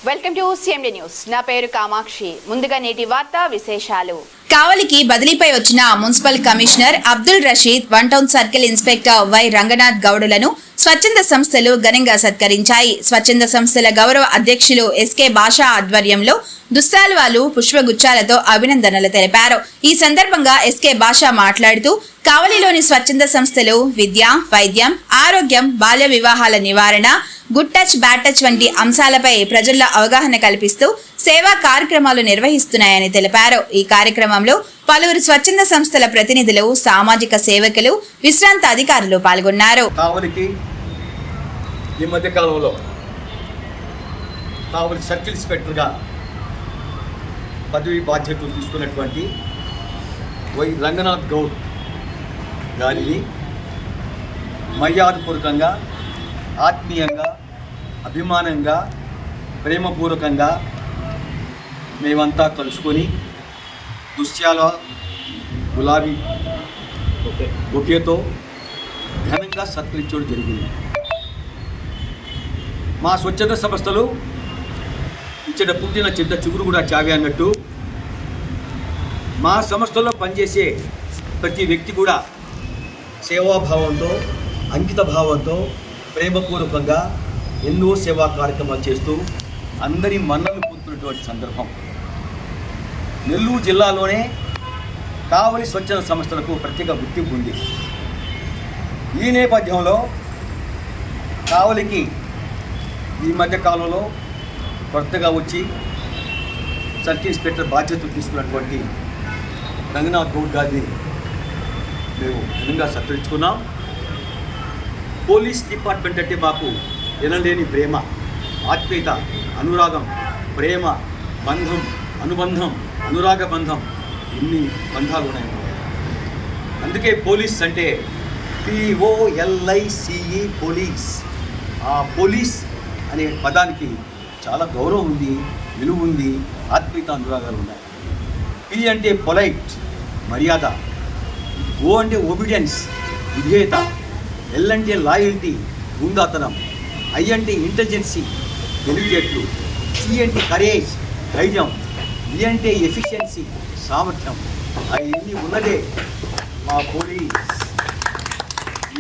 Welcome to CMD news. నా పేరు కామాక్షి. ముందుగా నేటి వార్తా విశేషాలు. కావలికి బదిలీపై వచ్చిన municipal commissioner Abdul Rasheed, one town circle inspector Y Ranganath గౌడులను స్వచ్ఛంద సంస్థలు ఘనంగా సత్కరించాయి. స్వచ్ఛంద సంస్థల గౌరవ అధ్యక్షులు ఎస్కే భాషా ఆధ్వర్యంలో దుస్సాల్వాలు, పుష్పగుచ్చాలతో అభినందనలు తెలిపారు. ఈ సందర్భంగా ఎస్కే భాషా మాట్లాడుతూ కావలిలోని స్వచ్ఛంద సంస్థలు విద్య, వైద్యం, ఆరోగ్యం, బాల్య వివాహాల నివారణ, గుడ్ టచ్, బ్యాడ్ టచ్ వంటి అంశాలపై ప్రజల్లో అవగాహన కల్పిస్తూ సేవా కార్యక్రమాలు నిర్వహిస్తున్నాయని తెలిపారు. ఈ కార్యక్రమంలో పలువురు స్వచ్ఛంద సంస్థల ప్రతినిధులు, సామాజిక సేవకులు, విశ్రాంత అధికారులు పాల్గొన్నారు. కావలికి ఈ మధ్య కాలంలో కావలి సర్కిల్ ఇన్స్పెక్టర్గా పదవి బాధ్యతలు తీసుకున్నటువంటి వై రంగనాథ్ గౌడ్ గారిని మర్యాదపూర్వకంగా, ఆత్మీయంగా, అభిమానంగా, ప్రేమపూర్వకంగా మేమంతా కలుసుకొని దుశ్యాల గులాబీ బొకేతో ఘనంగా సత్కరించడం జరిగింది. మా స్వచ్ఛంద సంస్థలు ఇచ్చట పుట్టిన చింత చిగురు కూడా చావే అన్నట్టు మా సంస్థలో పనిచేసే ప్రతి వ్యక్తి కూడా సేవాభావంతో, అంకిత భావంతో, ప్రేమపూర్వకంగా ఎన్నో సేవా కార్యక్రమాలు చేస్తూ అందరి మన్నలు పొందుతున్నటువంటి సందర్భం. నెల్లూరు జిల్లాలోనే కావలి స్వచ్ఛంద సంస్థలకు ప్రత్యేక గుర్తింపు ఉంది. ఈ నేపథ్యంలో కావలికి ఈ మధ్యకాలంలో కొత్తగా వచ్చి సర్కిల్ ఇన్స్పెక్టర్ బాధ్యతలు తీసుకున్నటువంటి రంగనాథ్ గౌడ్ గారిని మేము ఘనంగా సత్కరించుకున్నాం. పోలీస్ డిపార్ట్మెంట్ అంటే మాకు ఎనలేని ప్రేమ, ఆత్మీయత, అనురాగం, ప్రేమ, బంధం, అనుబంధం, అనురాగ బంధం, ఇన్ని బంధాలు ఉన్నాయి. అందుకే పోలీస్ అంటే POLICE పోలీస్. ఆ పోలీస్ అనే పదానికి చాలా గౌరవం ఉంది, విలువ ఉంది, ఆత్మీయత, అనురాగాలు ఉన్నాయి. P అంటే పొలైట్, మర్యాద. O అంటే ఒబీడియన్స్, విధేయత. L అంటే లాయల్టీ, గుండాతనం. I అంటే ఇంటెలిజెన్సీ, తెలివితేటలు. C అంటే కరేజ్, ధైర్యం. E అంటే ఎఫిషియన్సీ, సామర్థ్యం. అవన్నీ ఉన్నదే మా పోలీస్.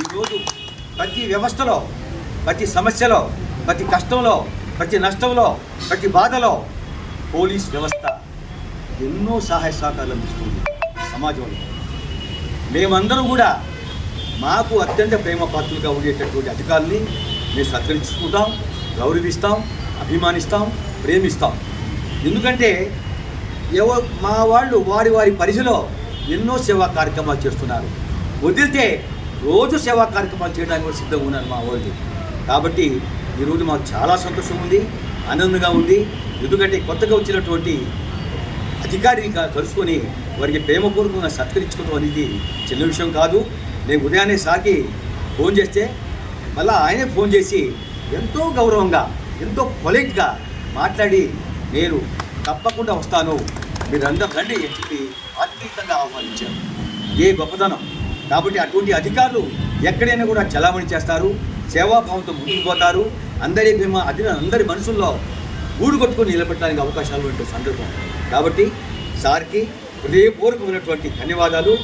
ఈరోజు ప్రతి వ్యవస్థలో, ప్రతి సమస్యలో, ప్రతి కష్టంలో, ప్రతి నష్టంలో, ప్రతి బాధలో పోలీస్ వ్యవస్థ ఎన్నో సహాయ సహకారాలు అందిస్తుంది సమాజంలో. మేమందరం కూడా మాకు అత్యంత ప్రేమ పాత్రలుగా ఉండేటటువంటి అధికారుల్ని మేము సత్కరించుకుంటాం, గౌరవిస్తాం, అభిమానిస్తాం, ప్రేమిస్తాం. ఎందుకంటే మా వాళ్ళు వారి వారి పరిధిలో ఎన్నో సేవా కార్యక్రమాలు చేస్తున్నారు. వదిలితే రోజు సేవా కార్యక్రమాలు చేయడానికి కూడా సిద్ధంగా ఉన్నారు మా వాళ్ళు. కాబట్టి ఈరోజు మాకు చాలా సంతోషం ఉంది, ఆనందంగా ఉంది. ఎందుకంటే కొత్తగా వచ్చినటువంటి అధికారిని కలుసుకొని వారికి ప్రేమపూర్వకంగా సత్కరించుకోవడం అనేది చిన్న విషయం కాదు. నేను ఉదయాన్నే సాకి ఫోన్ చేస్తే మళ్ళీ ఆయనే ఫోన్ చేసి ఎంతో గౌరవంగా, ఎంతో పొలైట్గా మాట్లాడి నేను తప్పకుండా వస్తాను, మీరందరూ రండి అని చెప్పి ఆత్మీయంగా ఆహ్వానించారు. ఏ గొప్పతనం. కాబట్టి అటువంటి అధికారులు ఎక్కడైనా కూడా చలామణి చేస్తారు, సేవాభావంతో ముందుకు పోతారు. అందరి మనసుల్లో గూడు కొట్టుకొని నిలబెట్టడానికి అవకాశాలు ఉండే సందర్భం. కాబట్టి సార్కి హృదయపూర్వకమైనటువంటి ధన్యవాదాలు.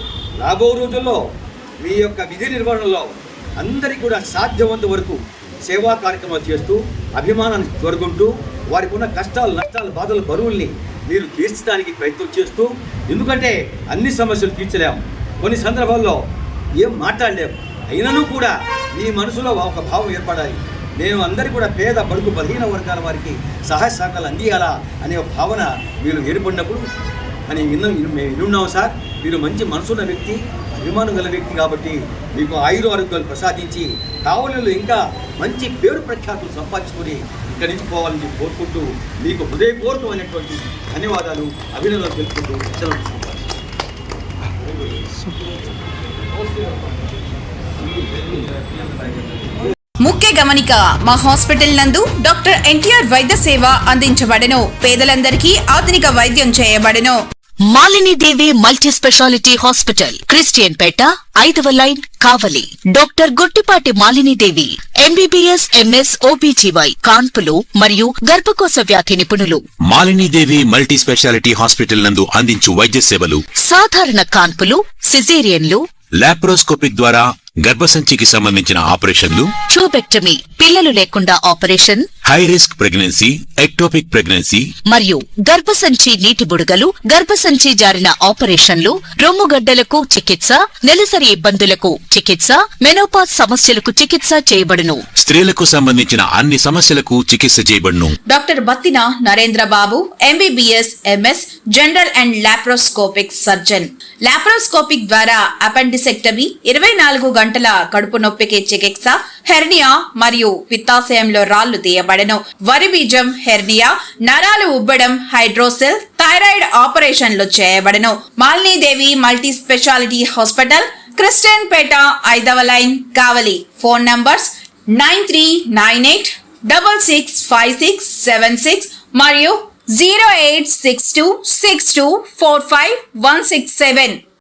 రాబో రోజుల్లో మీ యొక్క విధి నిర్వహణలో అందరికీ కూడా సాధ్యమంత వరకు సేవా కార్యక్రమాలు చేస్తూ, అభిమానాన్ని కోరుకుంటూ, వారికి ఉన్న కష్టాలు, నష్టాలు, బాధలు, బరువుల్ని మీరు తీర్చడానికి ప్రయత్నం చేస్తూ, ఎందుకంటే అన్ని సమస్యలు తీర్చలేము, కొన్ని సందర్భాల్లో ఏం మాట్లాడలేము. అయినను కూడా మీ మనసులో ఒక భావం ఏర్పడాలి. నేను అందరికీ కూడా పేద, బడుగు, బలహీన వర్గాల వారికి సహాయ సహకారాలు అందియాలా అనే ఒక భావన మీరు ఏర్పడినప్పుడు మేము వినున్నాం సార్. మీరు మంచి మనసున్న వ్యక్తి, అభిమానం గల వ్యక్తి. కాబట్టి మీకు ఆరోగ్యాలు ప్రసాదించి కావలిలో ఇంకా మంచి పేరు ప్రఖ్యాతులు సంపాదించుకొని ఇక్కడి నుంచి పోవాలని కోరుకుంటూ మీకు హృదయపూర్వకమైనటువంటి ధన్యవాదాలు, అభినందనలు తెలుపుకుంటూ సెలవు. ముఖ్య గమనిక, మా హాస్పిటల్ నందు డాక్టర్ NTR వైద్య సేవ అందించబడెను. పేదలందరికీ ఆధునిక వైద్యం చేయబడెను. Malinidevi multi speciality hospital, Christian Peta, 5వ line, Kavali. Doctor Guttipati Malinidevi, MBBS, MS, OBGY, కాన్పులు మరియు గర్భకోశ వ్యాధి నిపుణులు. మాలినీదేవి మల్టీ స్పెషాలిటీ హాస్పిటల్ నందు అందించు వైద్య సేవలు: సాధారణ కాన్పులు, సిజేరియన్లు, లాప్రోస్కోపిక్ ద్వారా గర్భసంచికి సంబంధించిన ఆపరేషన్లు, ట్యూబెక్టమీ, పిల్లలు లేకుండా operation, high risk pregnancy, ectopic pregnancy మరియు గర్భసంచి నీటి బుడగలు, గర్భసంచి జారిన ఆపరేషన్లు, రొమ్ముగడ్డలకు చికిత్స, నెలసరి ఇబ్బందులకు చికిత్స, మెనోపాజ్ సమస్యలకు చికిత్స చేయబడును. స్త్రీలకు సంబంధించిన అన్ని సమస్యలకు చికిత్స చేయబడును. Doctor Battina Narendra Babu, MBBS, MS, general and laparoscopic surgeon. Laparoscopic ద్వారా అపెండిసెక్టమీ, 24 గంటల కడుపు నొప్పికి చికిత్స, హెర్నియా మరియు పిత్తాశయంలో రాళ్లు తీయబడను. వరి బీజం, హెర్నియా, నరాలు ఉబ్బడం, హైడ్రోసెల్, థైరాయిడ్ ఆపరేషన్లు చేయబడను. Malinidevi multi speciality hospital, Christian Peta, 5వ లైన్, కావలి. ఫోన్ నంబర్స్ 9398665676 మరియు 08626245167.